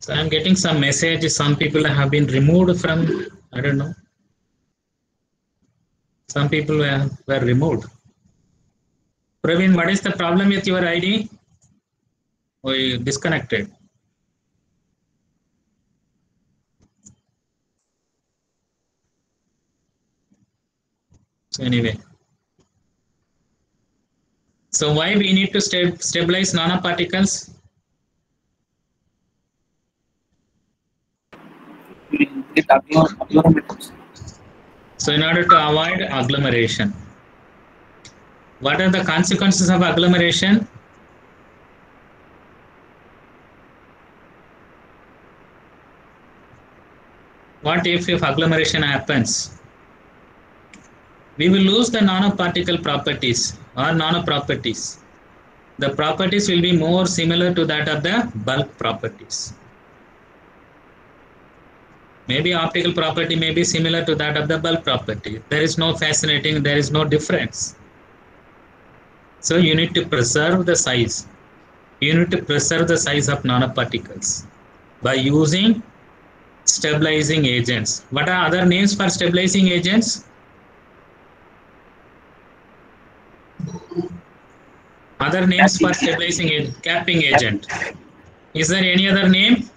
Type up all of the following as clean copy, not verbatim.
So I'm getting some messages. Some people have been removed from, I don't know. Some people were removed. Praveen, what is the problem with your ID? We disconnected. So anyway. So why we need to stabilize nanoparticles? So in order to avoid agglomeration. What are the consequences of agglomeration? What if agglomeration happens? We will lose the nanoparticle properties or nanoproperties. The properties will be more similar to that of the bulk properties. Maybe optical property may be similar to that of the bulk property. There is no fascinating, there is no difference. So you need to preserve the size. You need to preserve the size of nanoparticles by using stabilizing agents. What are other names for stabilizing agents? Other names for stabilizing agent, capping agent. Is there any other name?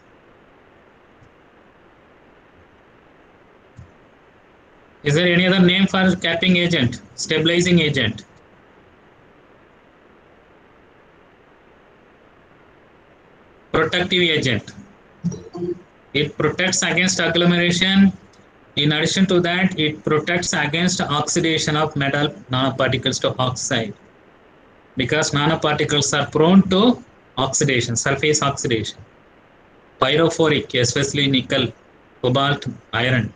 Is there any other name for capping agent, stabilizing agent? Protective agent. It protects against agglomeration. In addition to that, it protects against oxidation of metal nanoparticles to oxide. Because nanoparticles are prone to oxidation, surface oxidation. Pyrophoric, especially nickel, cobalt, iron.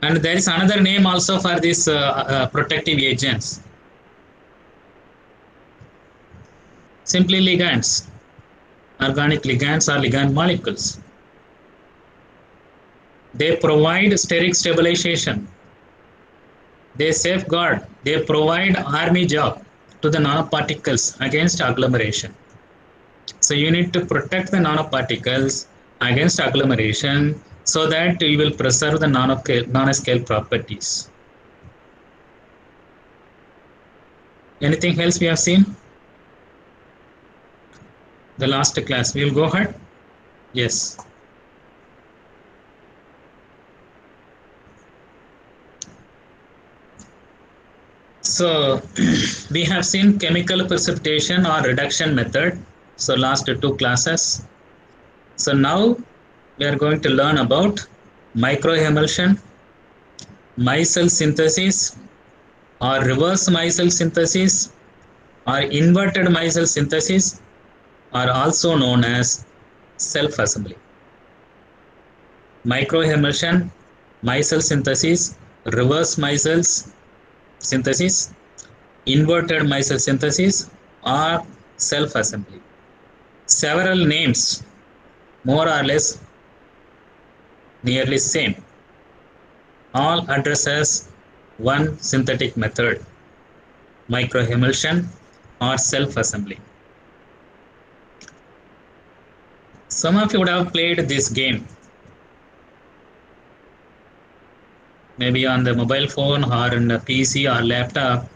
And there is another name also for these protective agents. Simply ligands, organic ligands or ligand molecules. They provide steric stabilization. They safeguard, they provide army job to the nanoparticles against agglomeration. So you need to protect the nanoparticles against agglomeration so that you will preserve the nanoscale properties. Anything else we have seen? The last class, we will go ahead. Yes. So we have seen chemical precipitation or reduction method. So last two classes. So now we are going to learn about microemulsion, micelle synthesis or reverse micelle synthesis or inverted micelle synthesis are also known as self-assembly. Microemulsion, micelle synthesis, reverse micelle synthesis, inverted micelle synthesis or self-assembly. Several names, more or less nearly same, all addresses one synthetic method, microemulsion or self-assembly. Some of you would have played this game, maybe on the mobile phone or in a PC or laptop.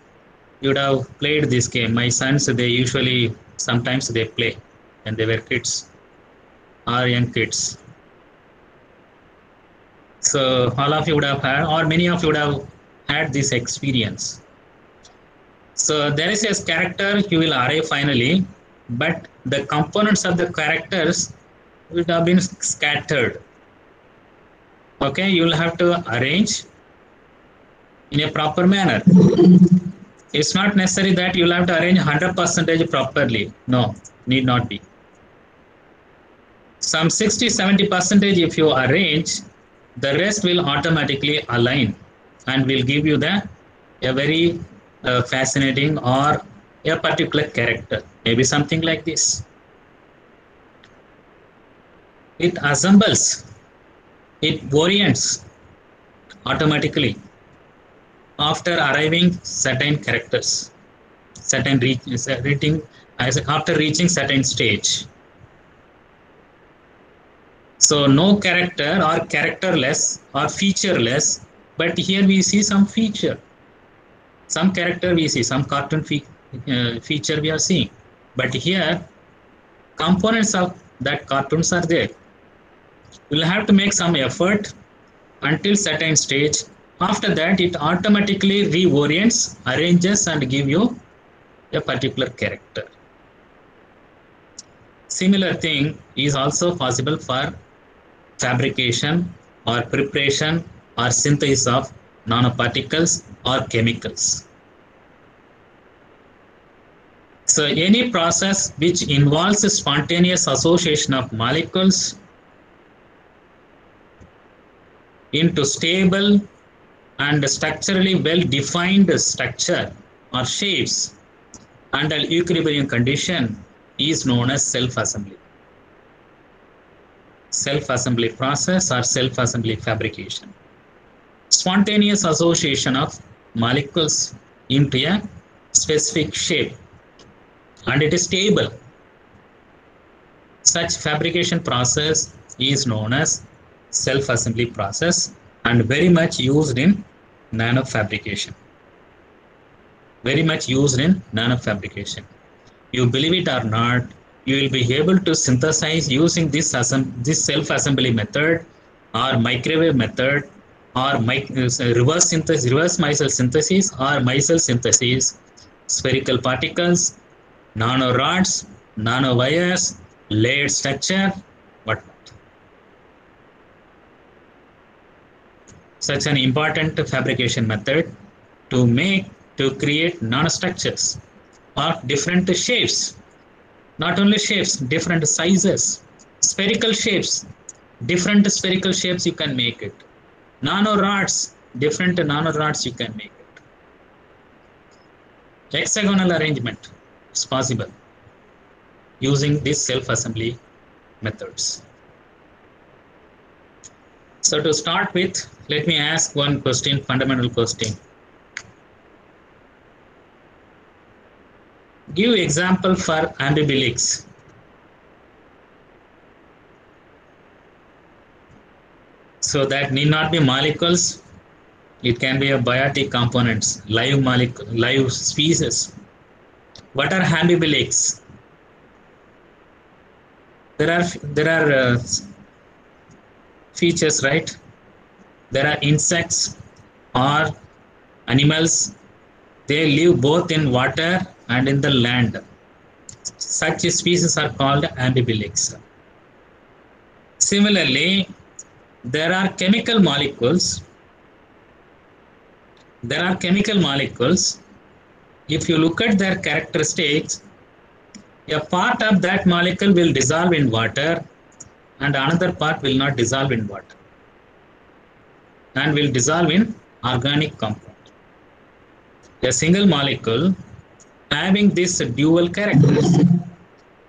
You would have played this game. My sons, they usually, sometimes they play when they were kids or young kids. So all of you would have had, or many of you would have had this experience. So there is a character you will arrive finally, but the components of the characters would have been scattered. Okay, you will have to arrange in a proper manner. It's not necessary that you'll have to arrange 100% properly. No, need not be. Some 60-70% if you arrange, the rest will automatically align and will give you a very fascinating or a particular character. Maybe something like this. It assembles, it orients automatically after arriving certain characters, certain after reaching certain stage. So no character or characterless or featureless, but here we see some feature. Some character we see, some cartoon feature we are seeing. But here, components of that cartoons are there. You'll have to make some effort until certain stage. After that, it automatically reorients, arranges, and give you a particular character. Similar thing is also possible for fabrication or preparation or synthesis of nanoparticles or chemicals. So any process which involves a spontaneous association of molecules into stable and structurally well-defined structure or shapes under equilibrium condition is known as self-assembly. Self-assembly process or self-assembly fabrication. Spontaneous association of molecules into a specific shape and it is stable. Such fabrication process is known as self-assembly process and very much used in nanofabrication. Very much used in nanofabrication. You believe it or not, you will be able to synthesize using this self-assembly method or microwave method or reverse micelle synthesis or micelle synthesis, spherical particles, nanorods, nanowires, layered structure, whatnot. Such an important fabrication method to create nanostructures of different shapes. Not only shapes, different sizes, spherical shapes, different spherical shapes you can make it. Nanorods, different nanorods you can make it. Hexagonal arrangement is possible using these self-assembly methods. So to start with, let me ask one question, fundamental question. Give example for ambibilics. So that need not be molecules. It can be a biotic components, live species. What are ambibilics? There are features, right? There are insects or animals. They live both in water and in the land. Such species are called ambibilics. Similarly, there are chemical molecules. If you look at their characteristics, a part of that molecule will dissolve in water and another part will not dissolve in water and will dissolve in organic compound. A single molecule having this dual characters,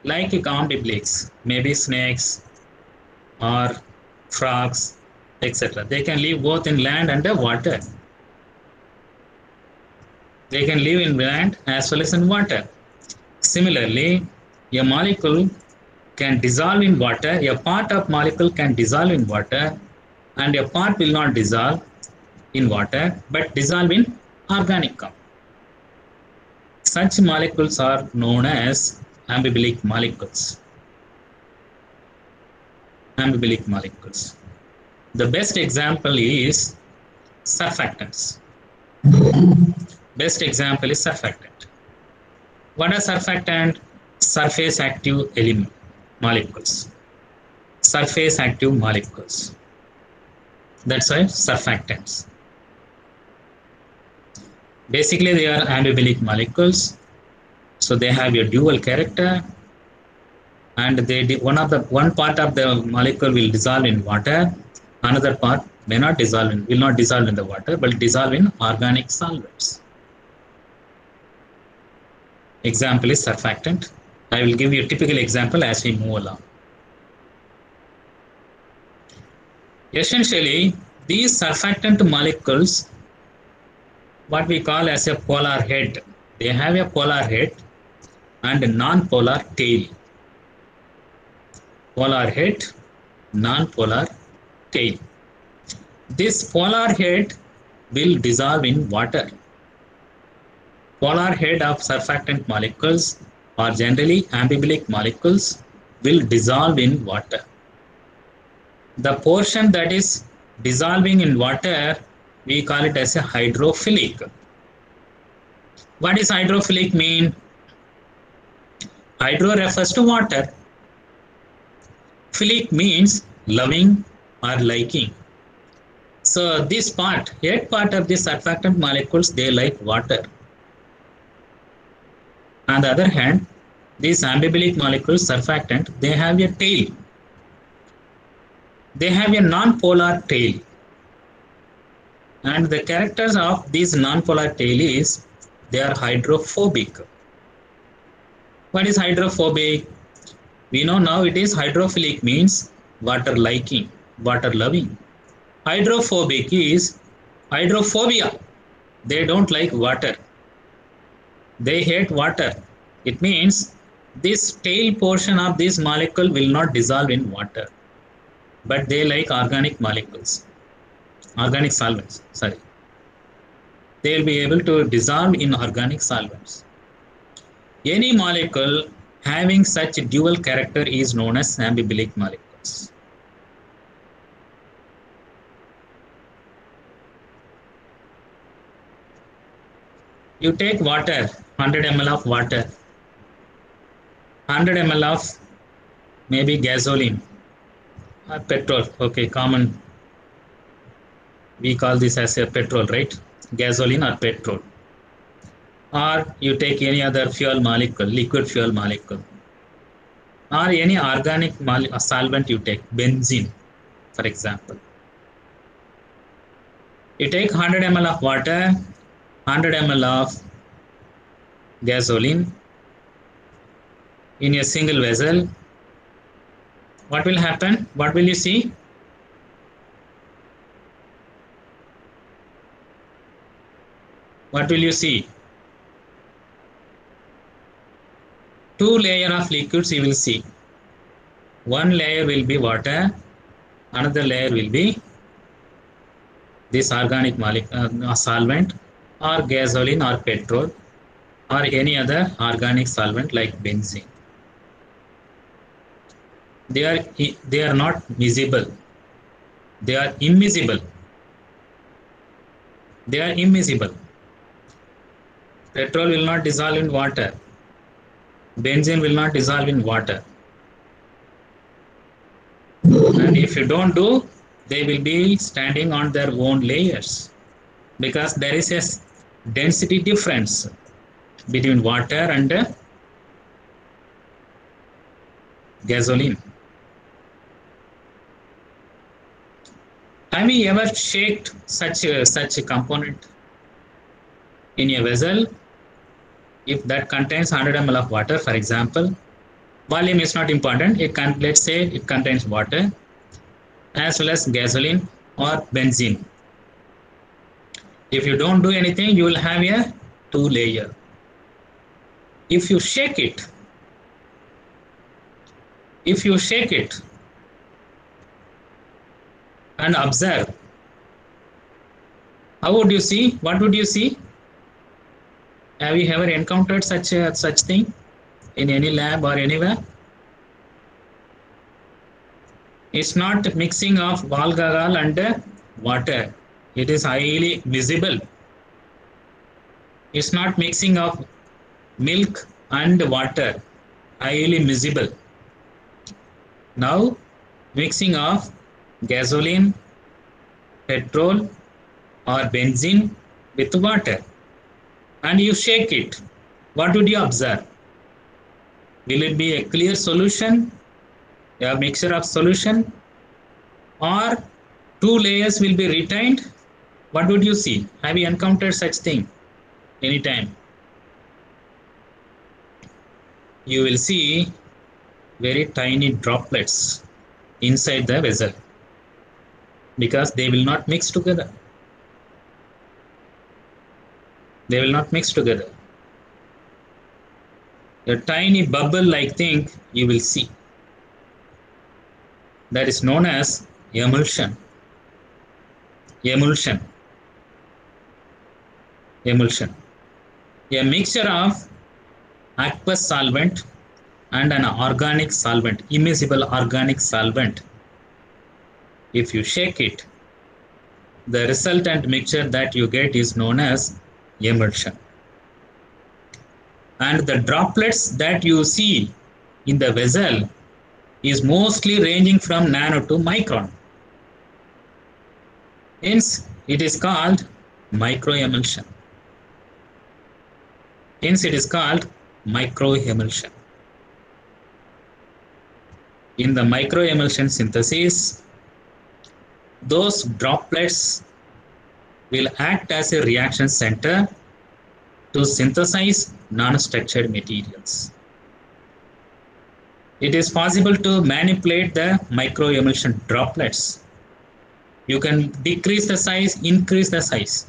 like ambibilics, maybe snakes or frogs, etc. They can live both in land and water. They can live in land as well as in water. Similarly, a molecule can dissolve in water, a part of molecule can dissolve in water and a part will not dissolve in water but dissolve in organic compound. Such molecules are known as ambibilic molecules. Ambibilic molecules. The best example is surfactants. Best example is surfactant. What are surfactant? Surface active element molecules. Surface active molecules. That's why surfactants. Basically, they are ambibilic molecules. So they have a dual character, and one part of the molecule will dissolve in water, another part will not dissolve in the water, but dissolve in organic solvents. Example is surfactant. I will give you a typical example as we move along. Essentially, these surfactant molecules, what we call as a polar head, they have a polar head and non-polar tail. Polar head, non-polar tail. This polar head will dissolve in water. Polar head of surfactant molecules or generally ambibilic molecules will dissolve in water. The portion that is dissolving in water, we call it as a hydrophilic. What does hydrophilic mean? Hydro refers to water. Philic means loving or liking. So this part, head part of the surfactant molecules, they like water. On the other hand, these ambibilic molecules, surfactant, they have a tail. They have a non-polar tail. And the characters of these non-polar tail is they are hydrophobic. What is hydrophobic? We know now it is hydrophilic means water liking, water loving. Hydrophobic is hydrophobia. They don't like water. They hate water. It means this tail portion of this molecule will not dissolve in water, but they like organic molecules, organic solvents, sorry. They will be able to dissolve in organic solvents. Any molecule having such dual character is known as ambibilic molecules. You take water, 100 ml of water, 100 ml of maybe gasoline or petrol, okay, common, we call this as a petrol, right? Gasoline or petrol. Or you take any other fuel molecule, liquid fuel molecule, or any organic solvent you take, benzene, for example. You take 100 ml of water, 100 ml of gasoline in a single vessel. What will happen? What will you see? What will you see? Two layers of liquids you will see. One layer will be water, another layer will be this organic solvent or gasoline or petrol or any other organic solvent like benzene. They are not visible. They are immiscible. They are immiscible. Petrol will not dissolve in water. Benzene will not dissolve in water. And if you don't do, they will be standing on their own layers because there is a density difference between water and gasoline. Have you ever shaked such a component in a vessel? If that contains 100 ml of water, for example, volume is not important. Let's say it contains water as well as gasoline or benzene. If you don't do anything, you will have a two layer. If you shake it and observe, how would you see? What would you see? Have you ever encountered such thing in any lab or anywhere? It's not mixing of alcohol and water. It is highly visible. It's not mixing of milk and water. Highly visible. Now, mixing of gasoline, petrol or benzene with water. And you shake it, what would you observe? Will it be a clear solution, a mixture of solution, or two layers will be retained? What would you see? Have you encountered such thing anytime? You will see very tiny droplets inside the vessel because they will not mix together. They will not mix together. a tiny bubble-like thing you will see. That is known as emulsion. Emulsion. Emulsion. A mixture of aqueous solvent and an organic solvent, immiscible organic solvent. If you shake it, the resultant mixture that you get is known as emulsion. And the droplets that you see in the vessel is mostly ranging from nano to micron. Hence, it is called microemulsion. Hence, it is called microemulsion. In the microemulsion synthesis, those droplets will act as a reaction center to synthesize non-structured materials. It is possible to manipulate the microemulsion droplets. You can decrease the size, increase the size.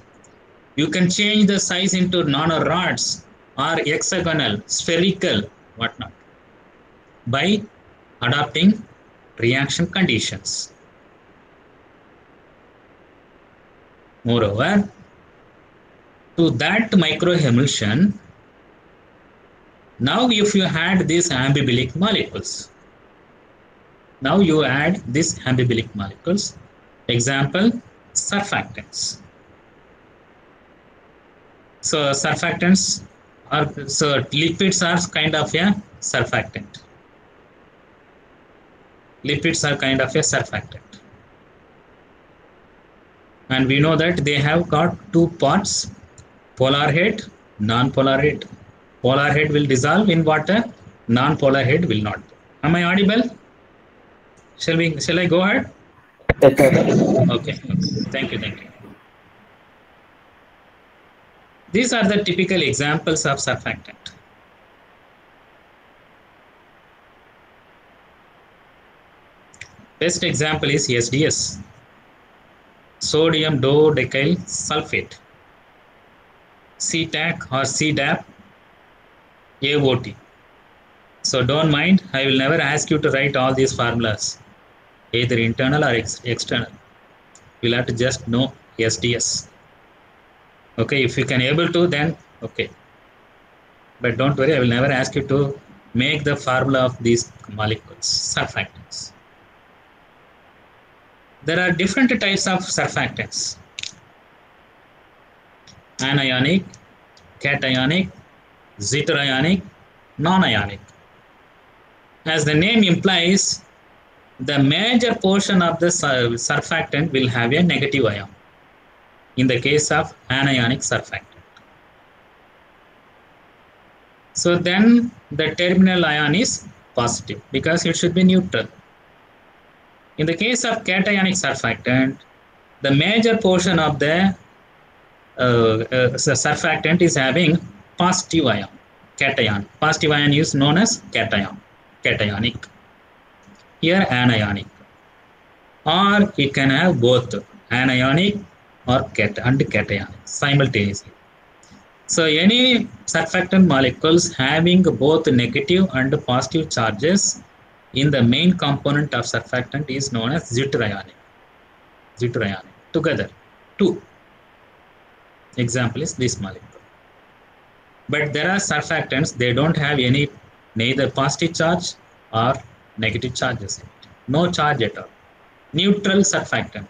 You can change the size into nanorods or hexagonal, spherical, whatnot, by adopting reaction conditions. Moreover, to that microemulsion, now if you add these ambibilic molecules, now you add these ambibilic molecules, example, surfactants. So surfactants are, so lipids are kind of a surfactant. Lipids are kind of a surfactant. And we know that they have got two parts, polar head, non-polar head. Polar head will dissolve in water, non-polar head will not. Am I audible? Shall I go ahead? Okay. Thank you. These are the typical examples of surfactant. Best example is SDS, sodium dodecyl sulfate, CTAC or CDAP, AOT. So don't mind, I will never ask you to write all these formulas, either internal or external. You'll have to just know SDS. Okay, if you can able to, then okay. But don't worry, I will never ask you to make the formula of these molecules, surfactants. There are different types of surfactants: anionic, cationic, zwitterionic, non-ionic. As the name implies, the major portion of the surfactant will have a negative ion in the case of anionic surfactant. So then the terminal ion is positive because it should be neutral. In the case of cationic surfactant, the major portion of the surfactant is having positive ion, cation. Positive ion is known as cation, cationic. Here anionic. Or it can have both anionic or cationic simultaneously. So any surfactant molecules having both negative and positive charges in the main component of surfactant is known as zwitterionic. Zwitterionic. Together, two. Example is this molecule. But there are surfactants, they don't have any neither positive charge or negative charges. No charge at all. Neutral surfactant.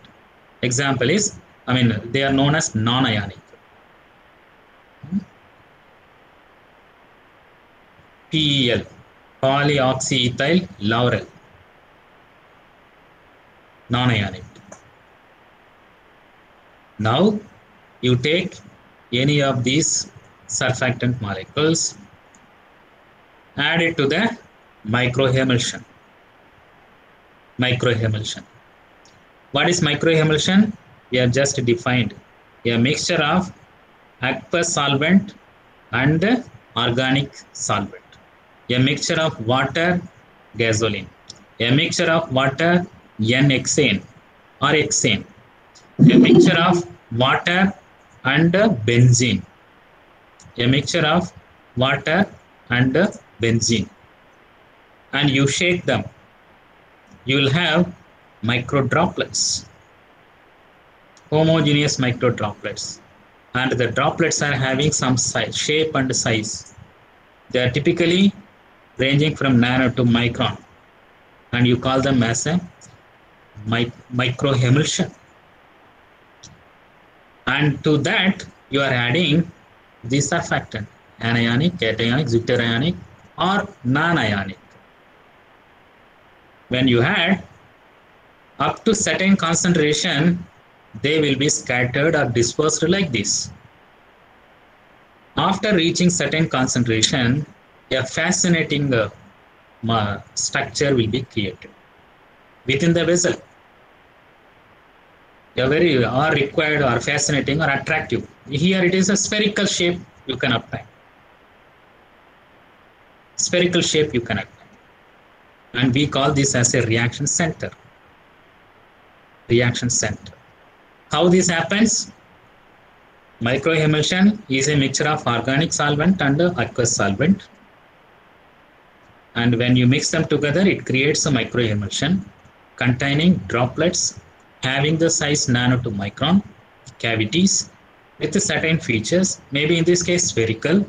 Example is, they are known as non-ionic. PEL, polyoxyethyl laurel, non-ionic. Now you take any of these surfactant molecules, add it to the microemulsion. Microemulsion. What is microemulsion? We have just defined a mixture of aqueous solvent and organic solvent. A mixture of water, gasoline. A mixture of water, N-hexane or hexane. A mixture of water and benzene. A mixture of water and benzene and you shake them, you will have micro droplets, homogeneous micro droplets, and the droplets are having some size, shape and size. They are typically ranging from nano to micron, and you call them as a microemulsion. And to that you are adding the surfactant, anionic, cationic, zwitterionic, or non-ionic. When you add up to certain concentration, they will be scattered or dispersed like this. After reaching certain concentration, a fascinating structure will be created within the vessel. A very required or fascinating or attractive. Here it is a spherical shape you can apply. Spherical shape you can apply. And we call this as a reaction center. Reaction center. How this happens? Microemulsion is a mixture of organic solvent and aqueous solvent. And when you mix them together, it creates a microemulsion containing droplets having the size nano to micron, cavities with certain features, maybe in this case spherical.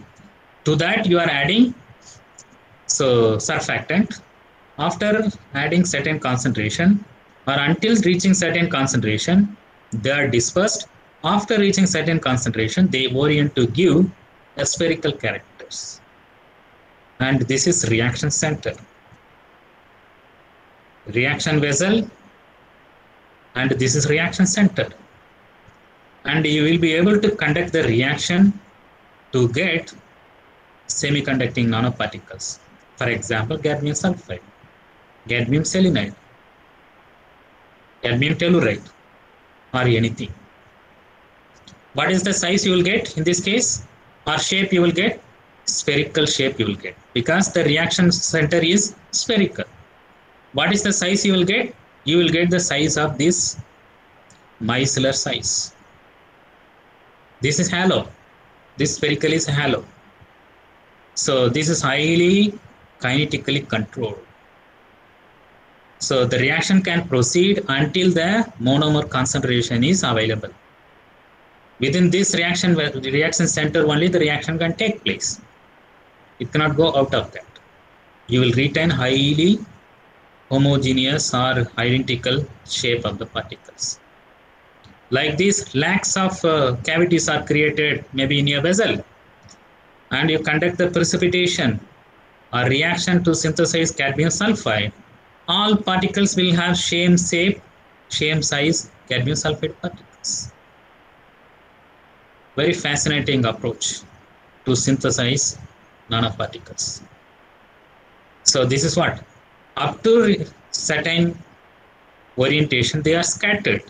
To that you are adding surfactant. After adding certain concentration or until reaching certain concentration, they are dispersed. After reaching certain concentration, they orient to give a spherical characters. And this is reaction center. Reaction vessel, and this is reaction center. And you will be able to conduct the reaction to get semiconducting nanoparticles. For example, gadmium sulfide, gadmium selenide, cadmium telluride, or anything. What is the size you will get in this case, or shape you will get? Spherical shape you will get, because the reaction center is spherical. What is the size you will get? You will get the size of this micellar size. This is halo. This spherical is halo. So this is highly kinetically controlled. So the reaction can proceed until the monomer concentration is available. Within this reaction center only the reaction can take place. It cannot go out of that. You will retain highly homogeneous or identical shape of the particles. Like this, lakhs of cavities are created maybe in your vessel, and you conduct the precipitation or reaction to synthesize cadmium sulfide. All particles will have same shape, same size cadmium sulfide particles. Very fascinating approach to synthesize nanoparticles. So this is what? Up to certain orientation, they are scattered,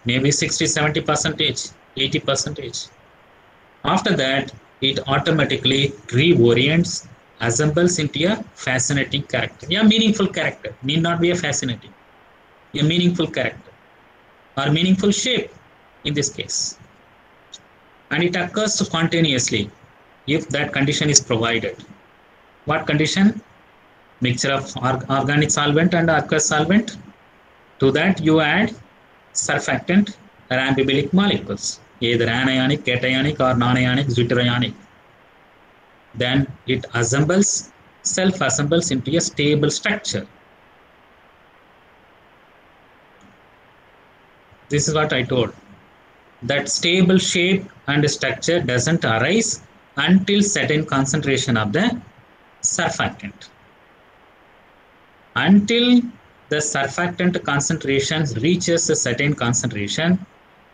maybe 60-70%, 80%. After that, it automatically reorients, assembles into a fascinating character. Yeah, meaningful character, need not be a fascinating, a meaningful character or meaningful shape in this case. And it occurs spontaneously if that condition is provided. What condition? Mixture of organic solvent and aqueous solvent. To that you add surfactant or ambivalent molecules, either anionic, cationic, or non-ionic, zwitterionic. Then it assembles, self-assembles into a stable structure. This is what I told. That stable shape and structure doesn't arise until certain concentration of the surfactant. Until the surfactant concentration reaches a certain concentration,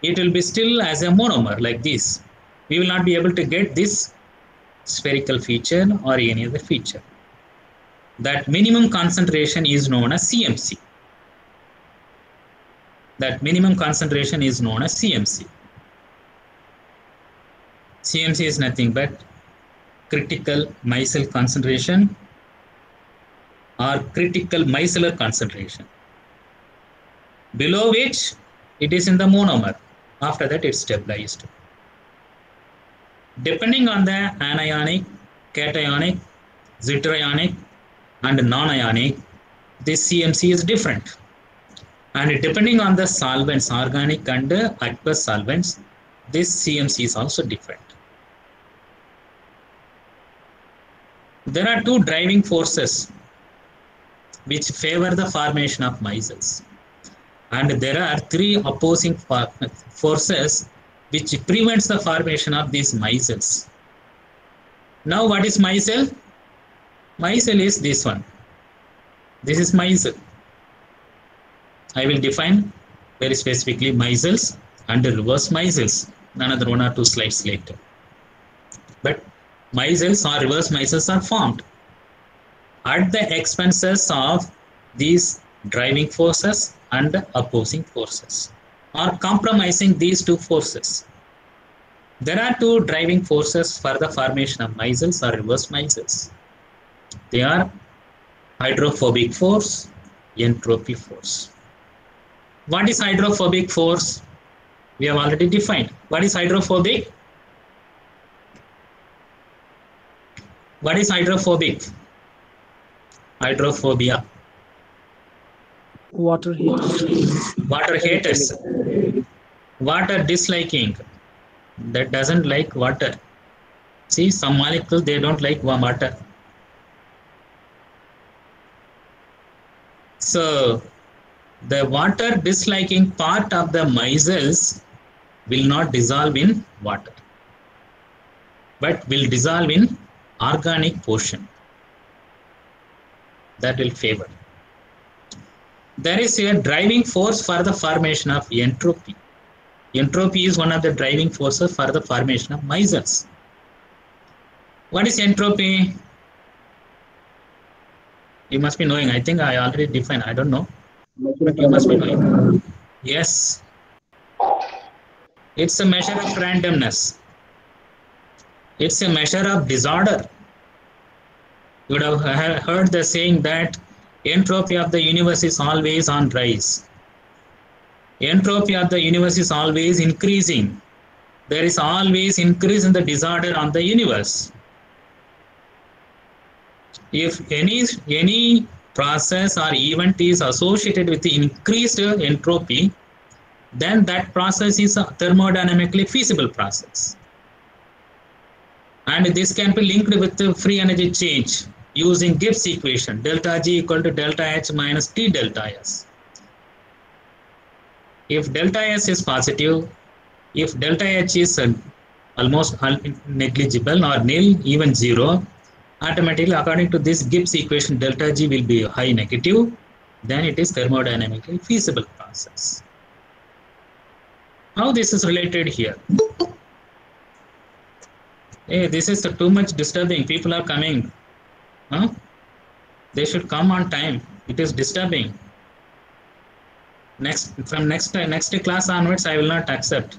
it will be still as a monomer like this. We will not be able to get this spherical feature or any other feature. That minimum concentration is known as CMC. That minimum concentration is known as CMC. CMC is nothing but critical micelle concentration or critical micellar concentration, below which it is in the monomer. After that, it's stabilized. Depending on the anionic, cationic, zwitterionic and non-ionic, this CMC is different. And depending on the solvents, organic and aqueous solvents, this CMC is also different. There are two driving forces which favor the formation of micelles. And there are three opposing forces which prevents the formation of these micelles. Now what is micelle? Micelle is this one. This is micelle. I will define very specifically micelles and reverse micelles. Another 1 or 2 slides later. But micelles or reverse micelles are formed at the expenses of these driving forces and opposing forces, or compromising these two forces. There are two driving forces for the formation of micelles or reverse micelles. They are hydrophobic force, entropy force. What is hydrophobic force? We have already defined. What is hydrophobic? What is hydrophobic? Hydrophobia. Water haters. Water haters. Water disliking. That doesn't like water. See, some molecules, they don't like water. So, the water disliking part of the micelles will not dissolve in water, but will dissolve in organic portion. That will favor. There is a driving force for the formation of entropy. Entropy is one of the driving forces for the formation of micelles. What is entropy? You must be knowing. I think I already defined. I don't know. But you must be knowing. Yes. It's a measure of randomness. It's a measure of disorder. You would have heard the saying that entropy of the universe is always on rise. Entropy of the universe is always increasing. There is always increase in the disorder on the universe. If any process or event is associated with the increased entropy, then that process is a thermodynamically feasible process. And this can be linked with the free energy change using Gibbs equation, delta G equal to delta H minus T delta S. If delta S is positive, if delta H is almost negligible or nil, even zero, automatically according to this Gibbs equation, delta G will be high negative, then it is thermodynamically feasible process. How this is related here? Hey, this is too much disturbing. People are coming. Huh? They should come on time. It is disturbing. From next class onwards, I will not accept.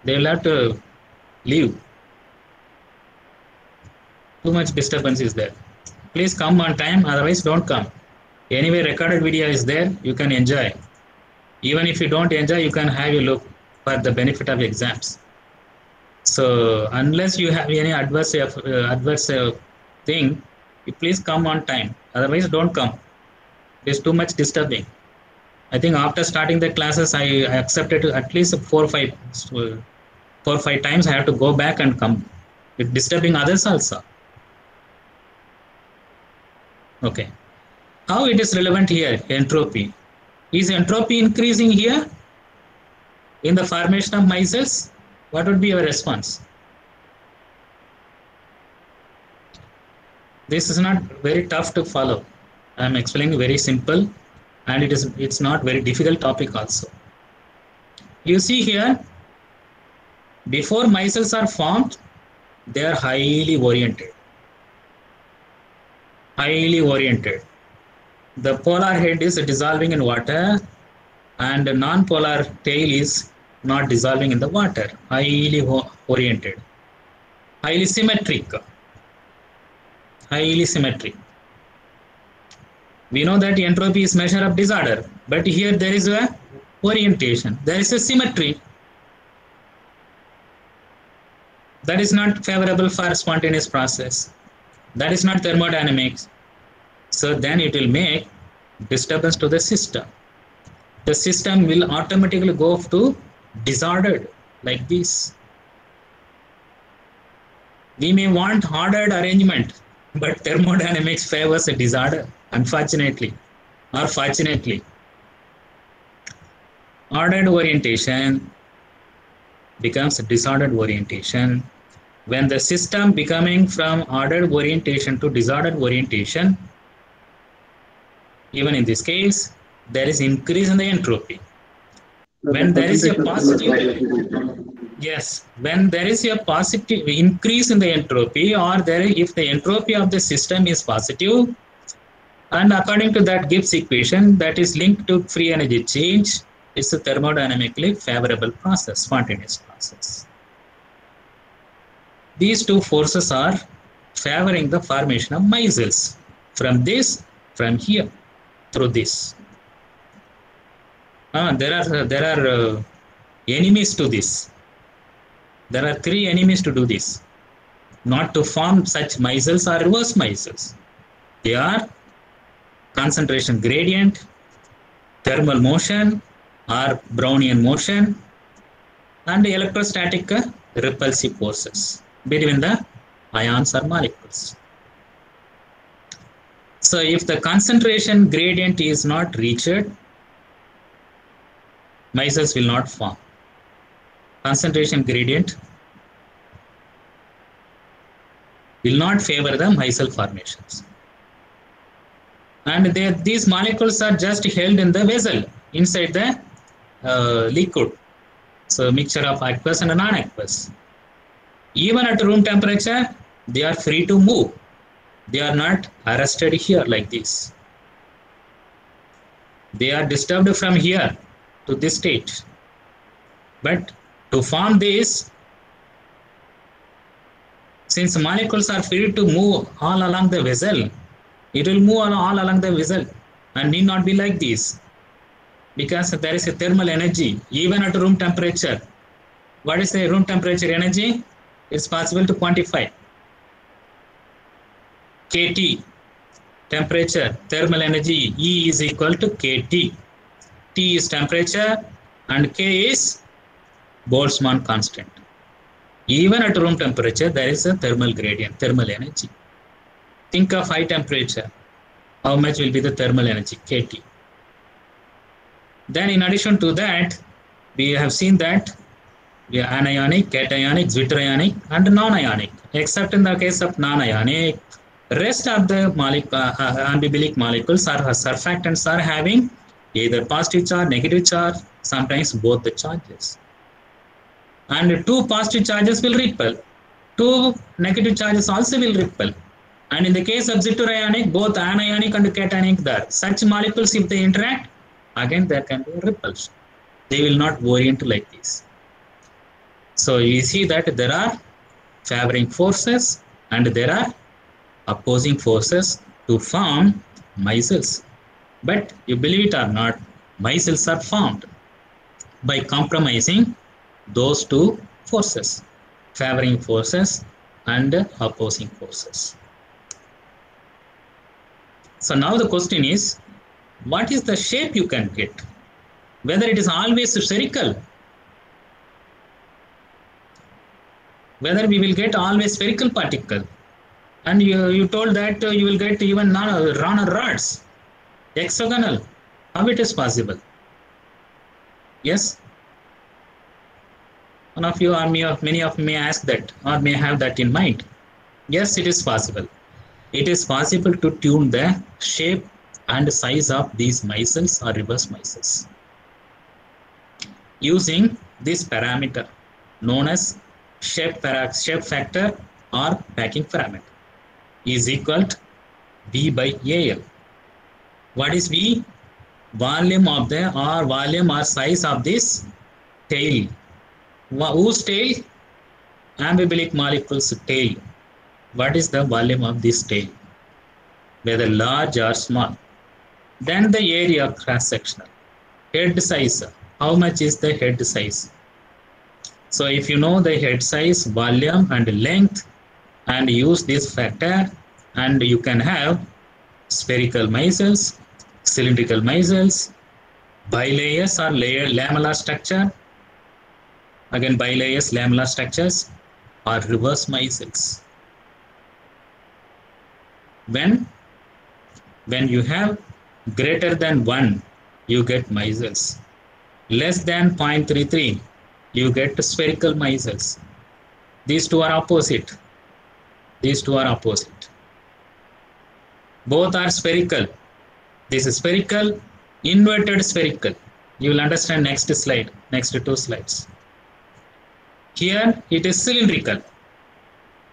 They will have to leave. Too much disturbance is there. Please come on time, otherwise don't come. Anyway, recorded video is there, you can enjoy. Even if you don't enjoy, you can have a look for the benefit of exams. So unless you have any adverse thing, you please come on time. Otherwise, don't come. It is too much disturbing. I think after starting the classes, I accepted at least 4 or 5 times. I have to go back and come. It's disturbing others also. Okay. How it is relevant here? Entropy. Is entropy increasing here in the formation of micelles? What would be your response? This is not very tough to follow. I am explaining very simple, and it's not very difficult topic also. You see here, before micelles are formed, they are highly oriented. Highly oriented. The polar head is dissolving in water, and the non-polar tail is not dissolving in the water. Highly oriented. Highly symmetric. Highly symmetric. We know that entropy is measure of disorder, but here there is a orientation. There is a symmetry. That is not favorable for spontaneous process. That is not thermodynamics. So then it will make disturbance to the system. The system will automatically go to disordered like this. We may want ordered arrangement, but thermodynamics favors a disorder, unfortunately or fortunately. Ordered orientation becomes disordered orientation. When the system becoming from ordered orientation to disordered orientation, even in this case, there is increase in the entropy. When there is a positive, yes, when there is a positive increase in the entropy, or there, if the entropy of the system is positive, and according to that Gibbs equation that is linked to free energy change, it's a thermodynamically favorable process, spontaneous process. These two forces are favoring the formation of micelles from this, from here, through this. There are enemies to this. There are three enemies to do this. Not to form such micelles or reverse micelles. They are concentration gradient, thermal motion or Brownian motion, and electrostatic repulsive forces between the ions or molecules. So if the concentration gradient is not reached, micelles will not form. Concentration gradient will not favor the micelle formations. And these molecules are just held in the vessel inside the liquid. So mixture of aqueous and non-aqueous. Even at room temperature, they are free to move. They are not arrested here like this. They are disturbed from here to this state. But to form this, since molecules are free to move all along the vessel, it will move all along the vessel and need not be like this, because there is a thermal energy even at room temperature. What is the room temperature energy? It's possible to quantify. KT, temperature, thermal energy, E is equal to KT. T is temperature and K is Boltzmann constant. Even at room temperature, there is a thermal gradient, thermal energy. Think of high temperature. How much will be the thermal energy, KT? Then in addition to that, we have seen that we are anionic, cationic, zwitterionic and non-ionic. Except in the case of non-ionic, rest of the ambibilic molecules or surfactants are having either positive charge, negative charge, sometimes both the charges. And two positive charges will repel. Two negative charges also will repel. And in the case of zwitterionic, both anionic and cationic, there such molecules, if they interact, again there can be repulsion. They will not orient like this. So you see that there are favoring forces and there are opposing forces to form micelles. But you believe it or not, micelles are formed by compromising those two forces, favoring forces and opposing forces. So now the question is, what is the shape you can get? Whether it is always spherical, whether we will get always spherical particle. And you told that you will get even Rahner rods, hexagonal. How it is possible? Yes? One of you or many of you may ask that or may have that in mind. Yes, it is possible. It is possible to tune the shape and size of these micelles or reverse micelles using this parameter known as shape factor or packing parameter is equal to V by AL. What is V? Volume of the volume or size of this tail. Whose tail? Ambibilic molecule's tail. What is the volume of this tail? Whether large or small. Then the area cross-sectional. Head size. How much is the head size? So if you know the head size, volume and length and use this factor, And you can have spherical micelles, cylindrical micelles, bilayers or lamellar structure, again bilayers, lamellar structures, or reverse micelles. When you have greater than 1, you get micelles. Less than 0.33, you get spherical micelles. These two are opposite. These two are opposite. Both are spherical. This is spherical, inverted spherical. You will understand next slide, next 2 slides. Here it is cylindrical.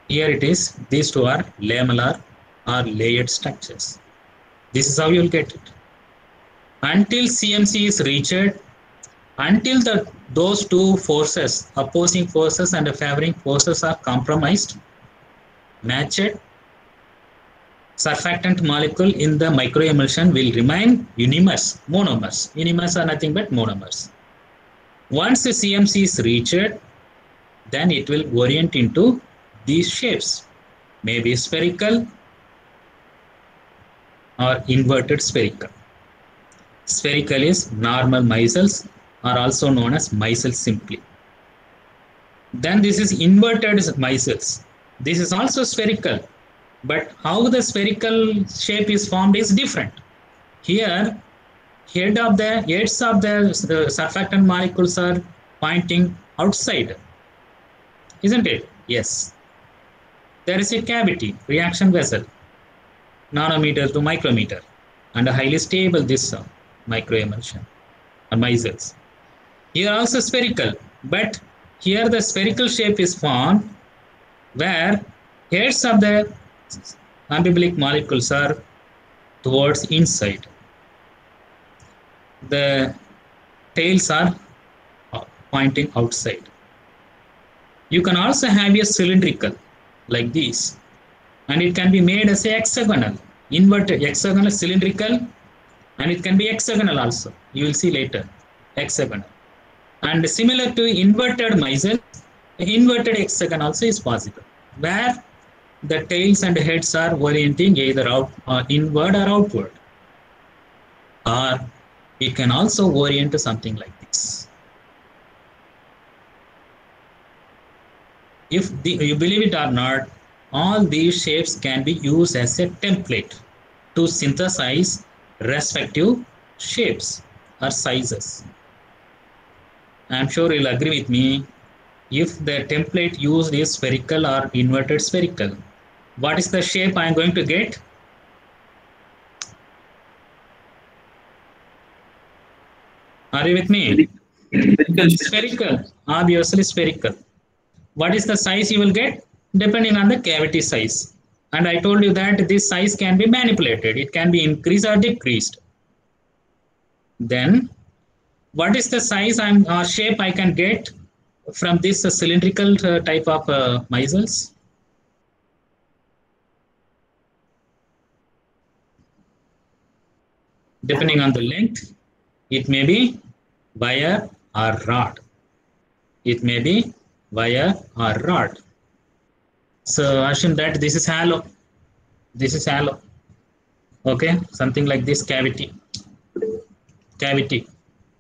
Here it is, these two are lamellar or layered structures. This is how you will get it. Until CMC is reached, until those two forces, opposing forces and favoring forces are compromised, matched, surfactant molecule in the microemulsion will remain unimers, monomers. Unimers are nothing but monomers. Once the CMC is reached, then it will orient into these shapes, maybe spherical or inverted spherical. Spherical is normal micelles, are also known as micelles simply. Then this is inverted micelles. This is also spherical, but how the spherical shape is formed is different. Here, heads of the surfactant molecules are pointing outside, isn't it? Yes. There is a cavity, reaction vessel, nanometer to micrometer, and a highly stable this microemulsion or micelles. Here also spherical, but here the spherical shape is formed where heads of the ambibilic molecules are towards inside. The tails are pointing outside. You can also have a cylindrical like this, and it can be made as a hexagonal, inverted hexagonal, cylindrical, and it can be hexagonal also. You will see later, hexagonal. And similar to inverted micelle, inverted hexagon also is possible, where the tails and heads are orienting either out inward or outward. Or it can also orient to something like this. If you believe it or not, all these shapes can be used as a template to synthesize respective shapes or sizes. I am sure you'll agree with me. If the template used is spherical or inverted spherical, what is the shape I am going to get? Are you with me? Spherical, obviously spherical. What is the size you will get? Depending on the cavity size. And I told you that this size can be manipulated. It can be increased or decreased. Then, what is the size or shape I can get from this cylindrical type of micelles? Depending on the length, it may be wire or rod. It may be wire or rod. So assume that this is hollow. This is hollow. Okay, something like this cavity.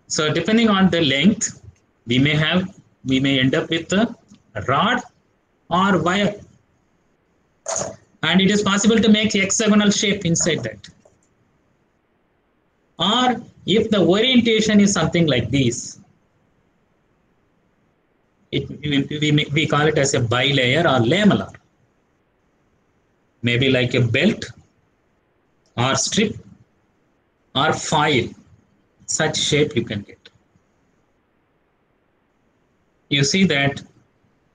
So depending on the length, we may end up with a rod or wire. And it is possible to make hexagonal shape inside that. Or if the orientation is something like this, we call it as a bilayer or lamellar. Maybe like a belt or strip or foil. Such shape you can get. You see that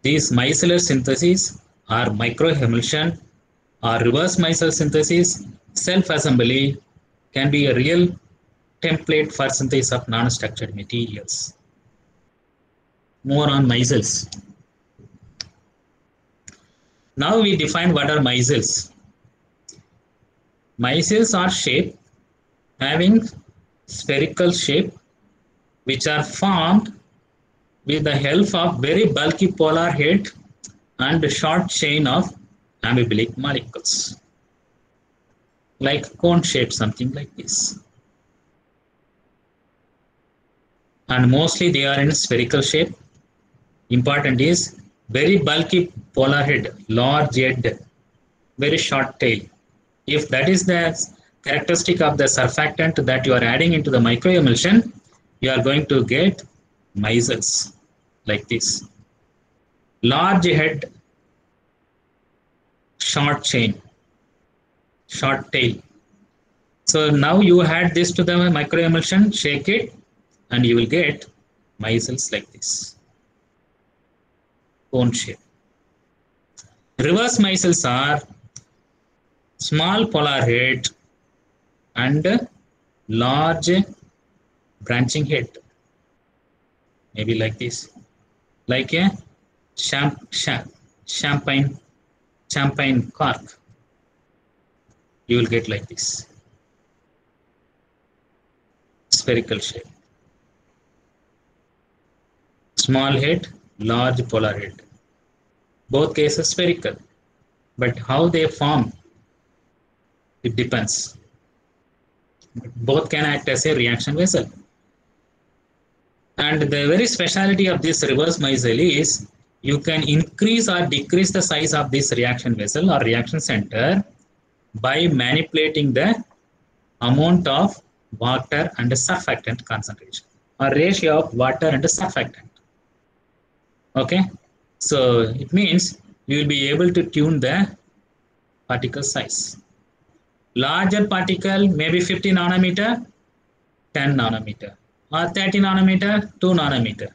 these micellar syntheses are microemulsion or reverse micelle synthesis, self-assembly can be a real template for synthesis of non-structured materials. More on micelles. Now we define what are micelles. Micelles are shape having spherical shape which are formed with the help of very bulky polar head and a short chain of ambibilic molecules. like cone shape, something like this. And mostly they are in spherical shape. Important is very bulky polar head, large head, very short tail. If that is the characteristic of the surfactant that you are adding into the microemulsion, you are going to get micelles like this. Large head, short chain, short tail. So now you add this to the microemulsion, shake it, and you will get micelles like this, cone shape. Reverse micelles are small polar head and large branching head, maybe like this, like a champagne cork. You will get like this, spherical shape. Small head, large polar head. Both cases spherical, but how they form, it depends. Both can act as a reaction vessel. And the very speciality of this reverse micelle is you can increase or decrease the size of this reaction vessel or reaction center by manipulating the amount of water and surfactant concentration, or ratio of water and surfactant. Okay, so it means you will be able to tune the particle size. Larger particle, maybe 50 nanometer, 10 nanometer, or 30 nanometer, 2 nanometer.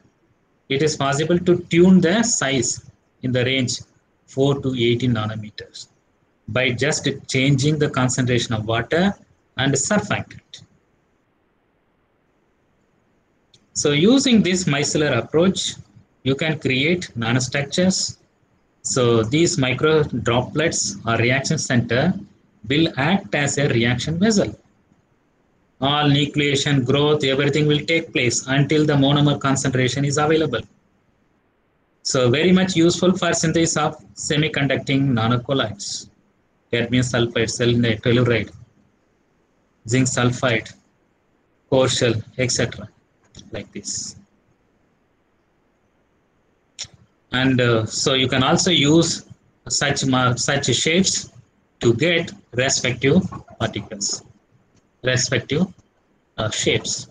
It is possible to tune the size in the range 4 to 18 nanometers by just changing the concentration of water and surfactant. So using this micellar approach, you can create nanostructures. So these micro droplets or reaction center will act as a reaction vessel. All nucleation, growth, everything will take place until the monomer concentration is available. So very much useful for synthesis of semiconducting nanocolloids, cadmium sulfide, selenide, telluride, zinc sulfide, core shell, etc. like this. And so you can also use such shapes to get respective particles, respective shapes.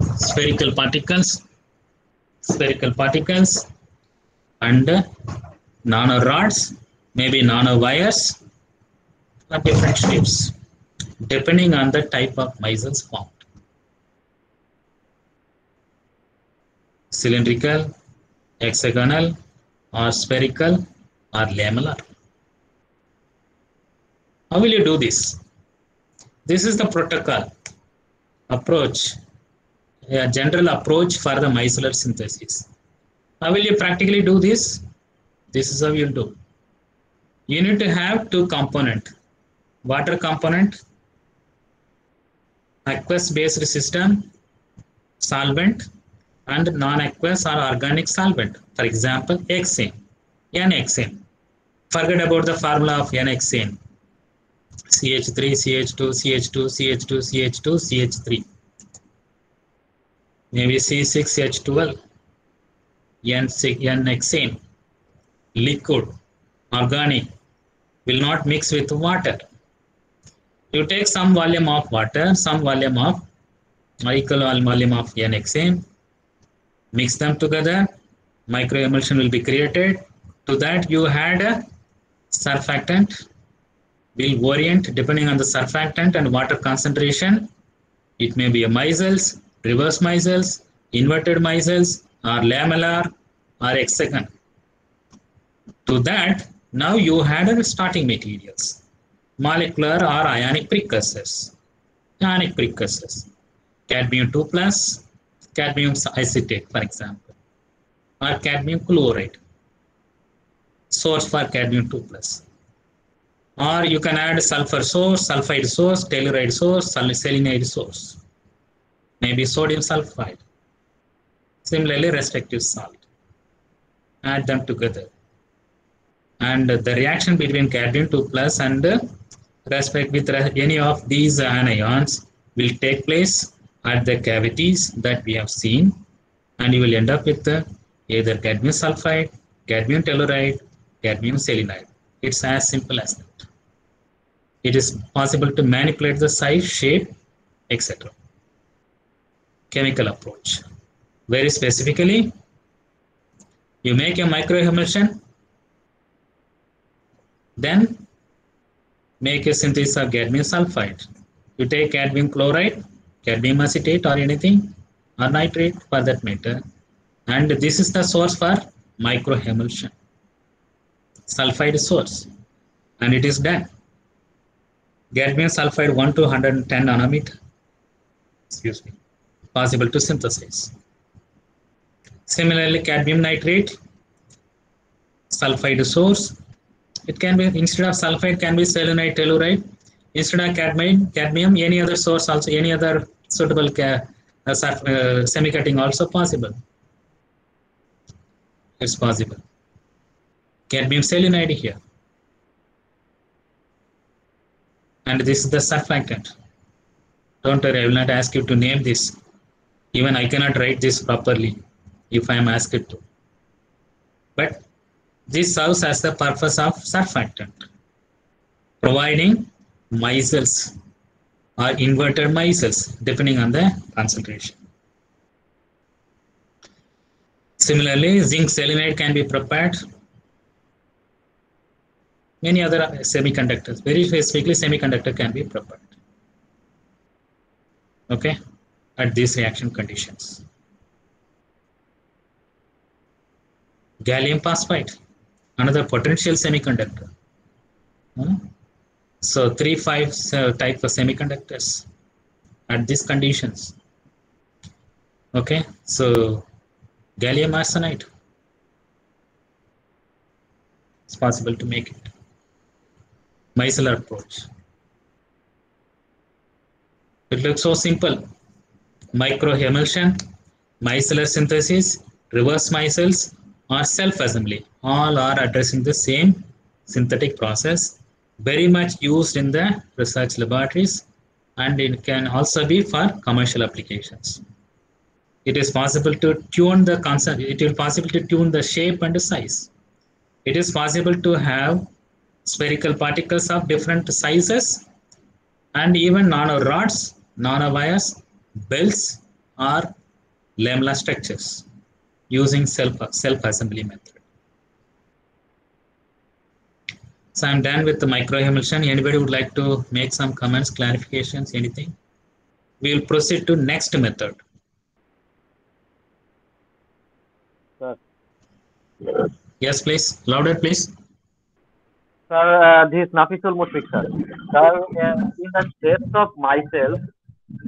Spherical particles, and nanorods, maybe nanowires, or different shapes, depending on the type of micelles formed. Cylindrical, hexagonal, or spherical, or lamellar. How will you do this? This is the protocol approach, a general approach for the micellar synthesis. How will you practically do this? This is how you'll do. You need to have two components, water component, aqueous based system, solvent, and non-aqueous or organic solvent. For example, hexane, N-hexane. Forget about the formula of N-hexane. CH3, CH2, CH2, CH2, CH2, CH3. Maybe C6H12, N-hexane, liquid, organic, will not mix with water. You take some volume of water, some volume of equal volume of N-hexane, mix them together, microemulsion will be created. To that you add a surfactant, will orient depending on the surfactant and water concentration. It may be a micelles, reverse micelles, inverted micelles, or lamellar, or hexagon. To that, now you add starting materials, molecular or ionic precursors. Ionic precursors, cadmium 2 plus, cadmium acetate, for example, or cadmium chloride, source for cadmium 2 plus. Or you can add sulfur source, sulfide source, telluride source, selenide source, maybe sodium sulfide. Similarly, respective salt. Add them together. And the reaction between cadmium 2 plus and respect with any of these anions will take place at the cavities that we have seen, and you will end up with either cadmium sulfide, cadmium telluride, cadmium selenide. It's as simple as that. It is possible to manipulate the size, shape, etc. Chemical approach. Very specifically, you make a microemulsion, then make a synthesis of cadmium sulfide. You take cadmium chloride, cadmium acetate or anything, or nitrate for that matter, and this is the source for microemulsion. Sulfide source, and it is done. Cadmium sulfide 1 to 110 nanometer, excuse me, possible to synthesize. Similarly, cadmium nitrate, sulfide source. It can be, instead of sulfide, can be selenide, telluride. Instead of cadmium, any other source also, any other suitable semi-cutting also possible. It's possible. Cadmium selenide here. And this is the surfactant. Don't worry, I will not ask you to name this. Even I cannot write this properly if I am asked to. But this serves as the purpose of surfactant, providing micelles or inverted micelles depending on the concentration. Similarly, zinc selenide can be prepared. Many other semiconductors, very specifically semiconductor, can be prepared. Okay, at these reaction conditions. Gallium phosphide, another potential semiconductor. So 3-5 type of semiconductors at these conditions. Okay, so gallium arsenide, it's possible to make it. Micellar approach. It looks so simple. Microemulsion, micellar synthesis, reverse micelles, or self-assembly. All are addressing the same synthetic process, very much used in the research laboratories, and it can also be for commercial applications. It is possible to tune the concept. It is possible to tune the shape and the size. It is possible to have spherical particles of different sizes, and even nanorods, nanowires, belts, or lamellar structures using self-assembly method. So I'm done with the microemulsion. Anybody would like to make some comments, clarifications, anything? We will proceed to next method. Sir. Yes, please. Louder, please. Sir, this is Nafisul Mushfiq, sir. Sir, in the steps of micelles,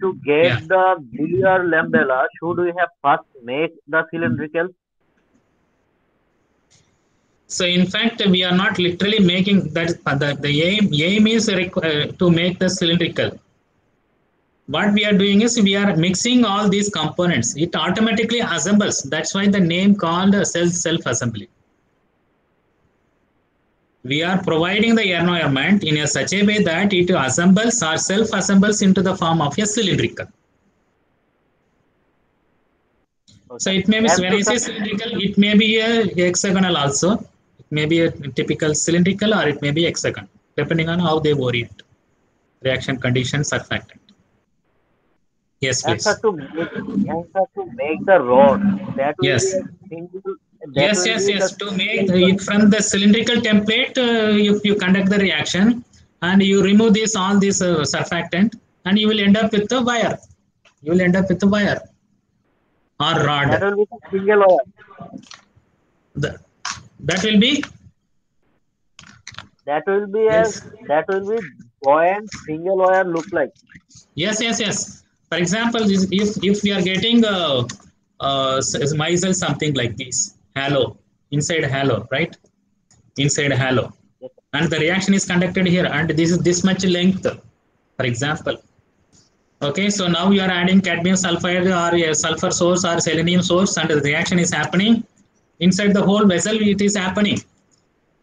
to get the biliar lambella, should we have first make the cylindrical? So in fact, we are not literally making that. The aim is to make the cylindrical. What we are doing is we are mixing all these components. It automatically assembles. That's why the name called self-assembly. We are providing the environment in such a way that it assembles or self-assembles into the form of a cylindrical. Okay. So it may be, when I say cylindrical, it may be a hexagonal also. It may be a typical cylindrical, or it may be hexagon, depending on how they orient. Reaction condition, surfactant. Yes, please. Answer to make the rod. That will yes. Be a single. Yes. To make from the cylindrical template, if you conduct the reaction and you remove all this surfactant, and you will end up with the wire. You will end up with the wire or rod. That will be a single wire. That will be. That will be buoyant single wire look like. Yes. For example, if we are getting micelle something like this. Halo, inside halo, right? Inside halo. Yes. And the reaction is conducted here, and this is this much length, for example. Okay, so now you are adding cadmium sulfide or a sulfur source or selenium source, and the reaction is happening inside the whole vessel. It is happening.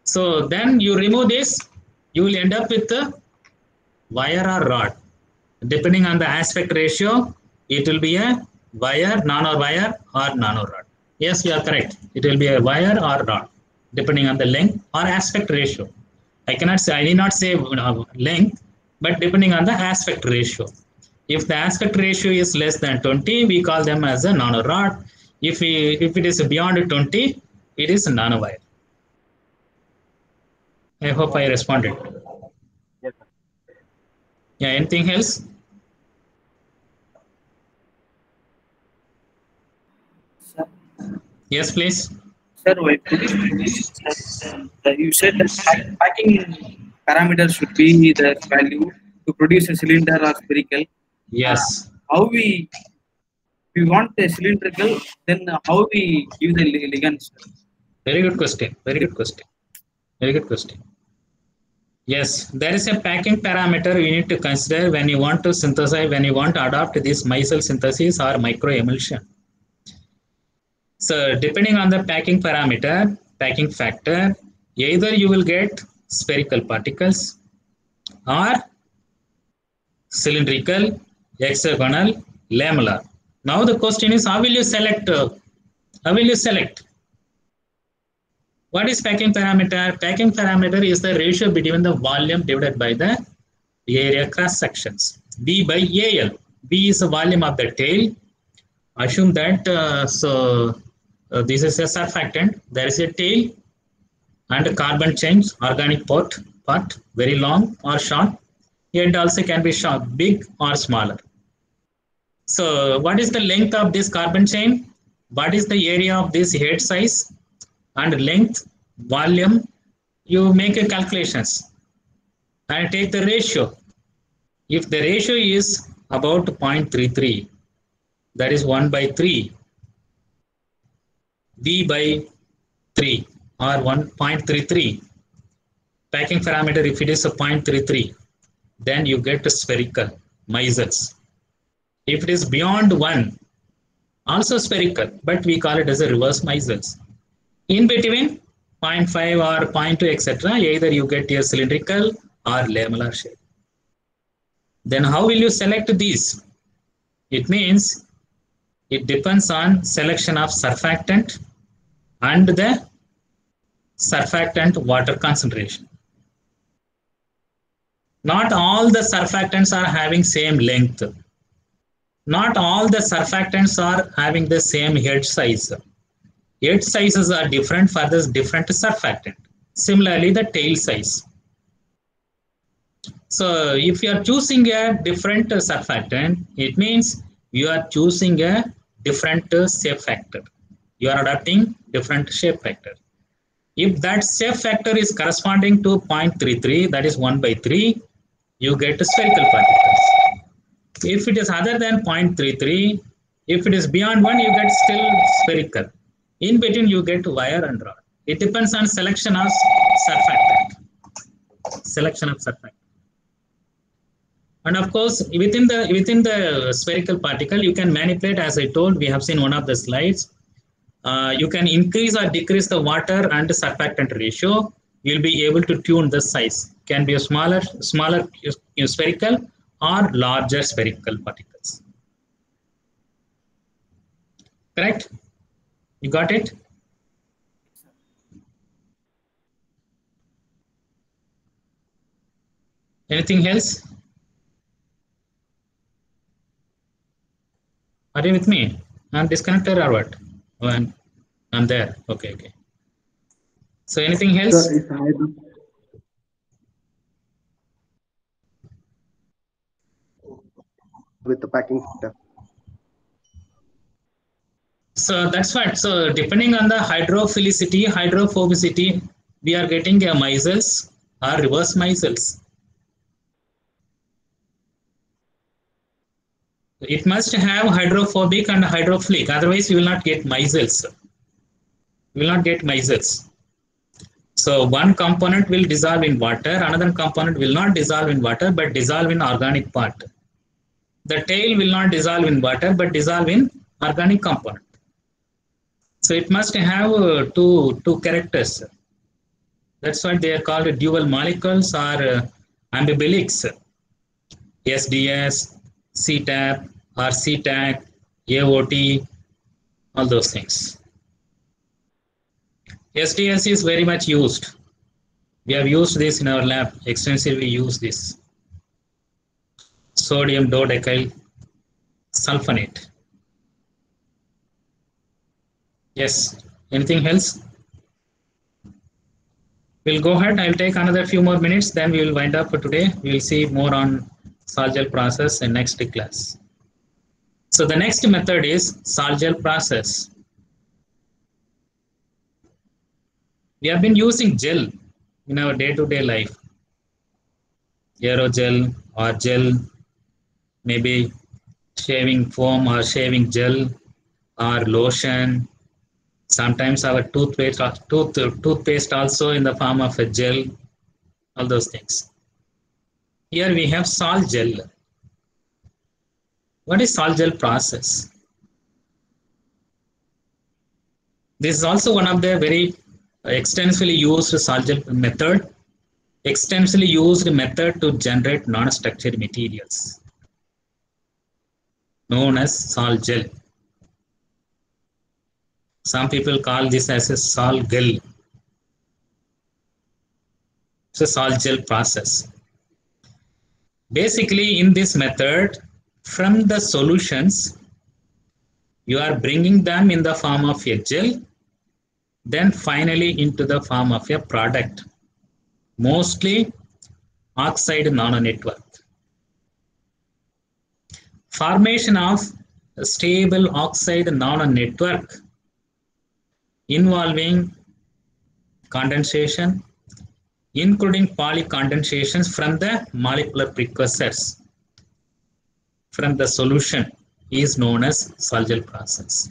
So then you remove this, you will end up with wire or rod. Depending on the aspect ratio, it will be a wire, nano wire, or nano rod. Yes, you are correct. It will be a wire or rod, depending on the length or aspect ratio. I need not say length, but depending on the aspect ratio. If the aspect ratio is less than 20, we call them as a nano rod. If it is beyond 20, it is a nano wire. I hope I responded. Yes, sir. Yeah, anything else? Sir, Yes, please. sir, why could you please, you said that packing parameters should be the value to produce a cylinder or spherical. Yes. How we want a cylindrical, then how we give the ligands? Very good question. Very good question. Very good question. Yes, there is a packing parameter you need to consider when you want to synthesize, when you want to adopt this micelle synthesis or microemulsion. So depending on the packing parameter, packing factor, either you will get spherical particles or cylindrical, hexagonal, lamellar. Now the question is, how will you select? How will you select? What is packing parameter? Packing parameter is the ratio between the volume divided by the area cross sections. B by AL. B is the volume of the tail. Assume that this is a surfactant. There is a tail and a carbon chain, organic part, very long or short. It also can be short, big or smaller. So what is the length of this carbon chain? What is the area of this head size? And length, volume, you make a calculations and take the ratio. If the ratio is about 0.33, that is 1 by 3, V by 3 or 1.33. Packing parameter, if it is a 0.33, then you get a spherical micelles. If it is beyond 1, also spherical, but we call it as a reverse micelles. In between 0.5 or 0.2, etc., either you get a cylindrical or lamellar shape. Then how will you select these? It means it depends on selection of surfactant and the surfactant water concentration. Not all the surfactants are having same length. Not all the surfactants are having the same head size. Head sizes are different for this different surfactant. Similarly, the tail size. So if you are choosing a different surfactant, it means you are choosing a different shape factor. You are adopting different shape factor. If that shape factor is corresponding to 0.33, that is 1 by 3, you get spherical particles. If it is other than 0.33, if it is beyond 1, you get still spherical. In between, you get wire and rod. It depends on selection of surfactant. Selection of surfactant. And of course, within the spherical particle, you can manipulate, as I told, we have seen one of the slides. You can increase or decrease the water and the surfactant ratio. You'll be able to tune the size. Can be a smaller spherical or larger spherical particles. Correct? You got it? Anything else? Are you with me? I'm disconnected or what? Oh, I'm there. Okay, okay. So anything else? Sir, it's with the packing factor. So that's what. So depending on the hydrophilicity, hydrophobicity, we are getting a micelles or reverse micelles. It must have hydrophobic and hydrophilic, otherwise you will not get micelles. You will not get micelles. So one component will dissolve in water, another component will not dissolve in water, but dissolve in organic part. The tail will not dissolve in water, but dissolve in organic component. So it must have two characters. That's why they are called dual molecules or ambibilics. SDS, CTAP or CTAC, AOT, all those things. SDS is very much used. We have used this in our lab, extensively use this. Sodium dodecyl sulfonate. Yes, anything else? We'll go ahead. I'll take another few more minutes, then we will wind up for today. We'll see more on Sol-Gel process in next class. So the next method is Sol-Gel process. We have been using gel in our day-to-day life. Aerogel or gel, maybe shaving foam or shaving gel or lotion. Sometimes our toothpaste also in the form of a gel, all those things. Here we have Sol-Gel. What is Sol-Gel process? This is also one of the very extensively used Sol-Gel method, extensively used method to generate non-structured materials, known as Sol-Gel. Some people call this as a Sol-Gel. It's a Sol-Gel process. Basically, in this method, from the solutions, you are bringing them in the form of a gel, then finally into the form of a product, mostly oxide nanonetwork. Formation of a stable oxide nanonetwork involving condensation, including polycondensations from the molecular precursors from the solution, is known as Sol-Gel process.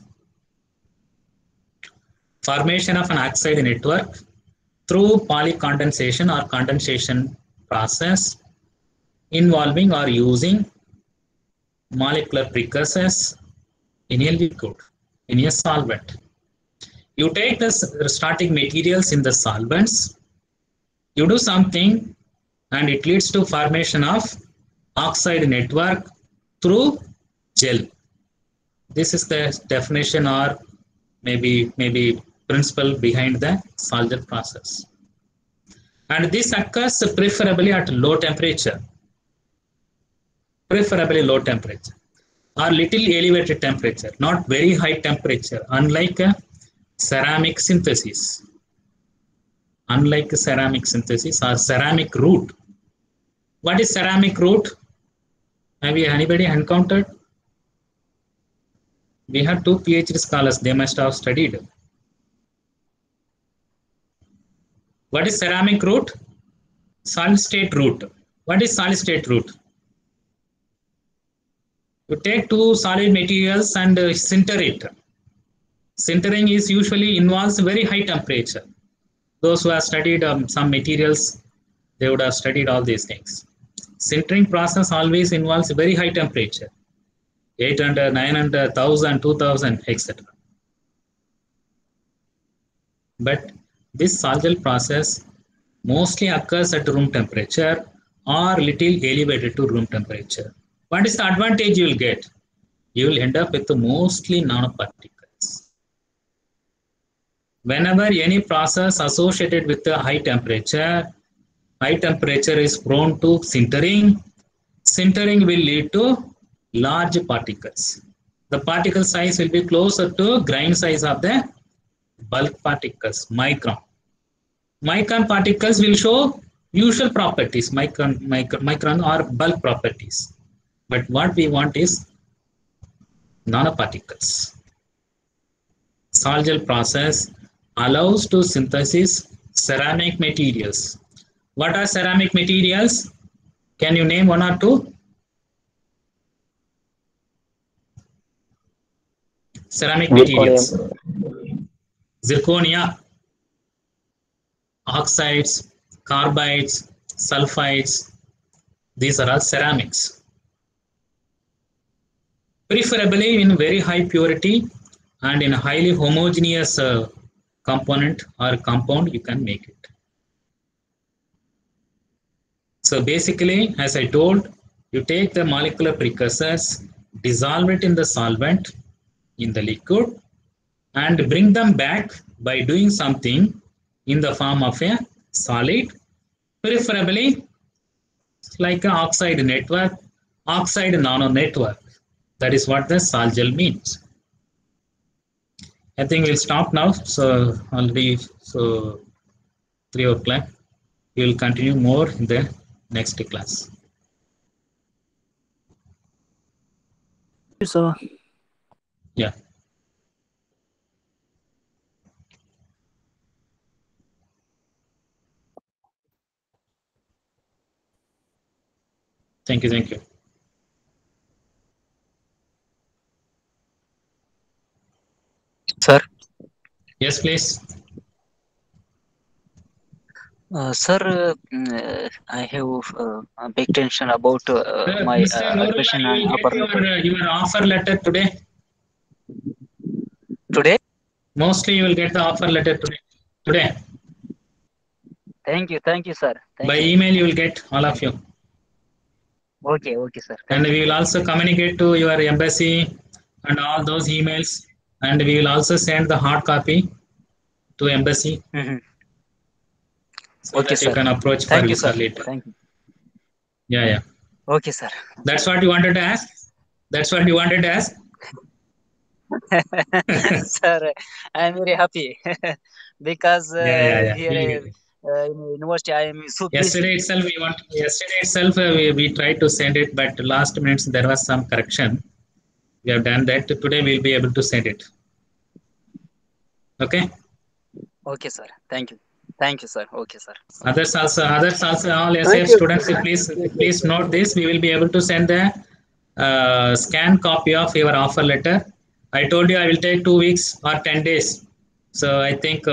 Formation of an oxide network through polycondensation or condensation process involving or using molecular precursors in a liquid, in a solvent. You take the starting materials in the solvents, you do something, and it leads to formation of oxide network through gel. This is the definition or maybe principle behind the Sol-Gel process. And this occurs preferably at low temperature. Preferably low temperature or little elevated temperature, not very high temperature, unlike ceramic synthesis. Unlike ceramic synthesis or ceramic root. What is ceramic root? Have you anybody encountered? We have two PhD scholars, they must have studied. What is ceramic root? Solid state root. What is solid state root? You take two solid materials and sinter it. Sintering is usually involves very high temperature. Those who have studied some materials, they would have studied all these things. Sintering process always involves very high temperature, 800, 900, 1000, 2000, etc. But this Sol-Gel process mostly occurs at room temperature or little elevated to room temperature. What is the advantage you will get? You will end up with mostly nanoparticles. Whenever any process associated with the high temperature is prone to sintering. Sintering will lead to large particles. The particle size will be closer to grain size of the bulk particles, micron. Micron particles will show usual properties, micron or bulk properties. But what we want is nanoparticles. Sol-Gel process allows to synthesis ceramic materials. What are ceramic materials? Can you name one or two? Ceramic materials. Zirconia, oxides, carbides, sulfides. These are all ceramics. Preferably in very high purity and in a highly homogeneous component or compound, you can make it. So basically, as I told, You take the molecular precursors, dissolve it in the solvent, in the liquid, and bring them back by doing something in the form of a solid, preferably like an oxide network, oxide nano network. That is what the sol gel means. I think we'll stop now. So already 3 o'clock. We will continue more in the next class. So Yeah. Thank you. Thank you. sir, Yes, please. sir, I have a big tension about my Mr. Nurullah, admission you and will upper get level. your offer letter today. Today? Mostly you will get the offer letter today. Thank you, sir. Thank By you. email you will get, all of you. Okay, sir. And we will also communicate to your embassy and all those emails. And we will also send the hard copy to embassy. Mhm. So Okay, that you sir. can approach for Thank you, visa sir. later. Thank you. Yeah. Okay, sir. That's what you wanted to ask? That's what you wanted to ask? Sir, I am very happy because Yeah. here in university I am so busy. Yesterday itself we tried to send it, but last minutes there was some correction. We have done that. Today we'll be able to send it. Okay. Okay, sir. Thank you. Thank you, sir. Okay, sir. Others also, all SAF students, please note this. We will be able to send the scan copy of your offer letter. I told you I will take 2 weeks or 10 days. So I think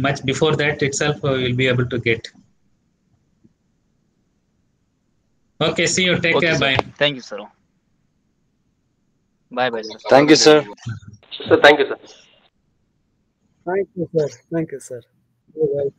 much before that itself we'll be able to get. Okay, see you. Take care. Sir. Bye. Thank you, sir. Bye, sir. Thank you, sir. So thank you, sir. Thank you, sir. Thank you, sir. Bye-bye.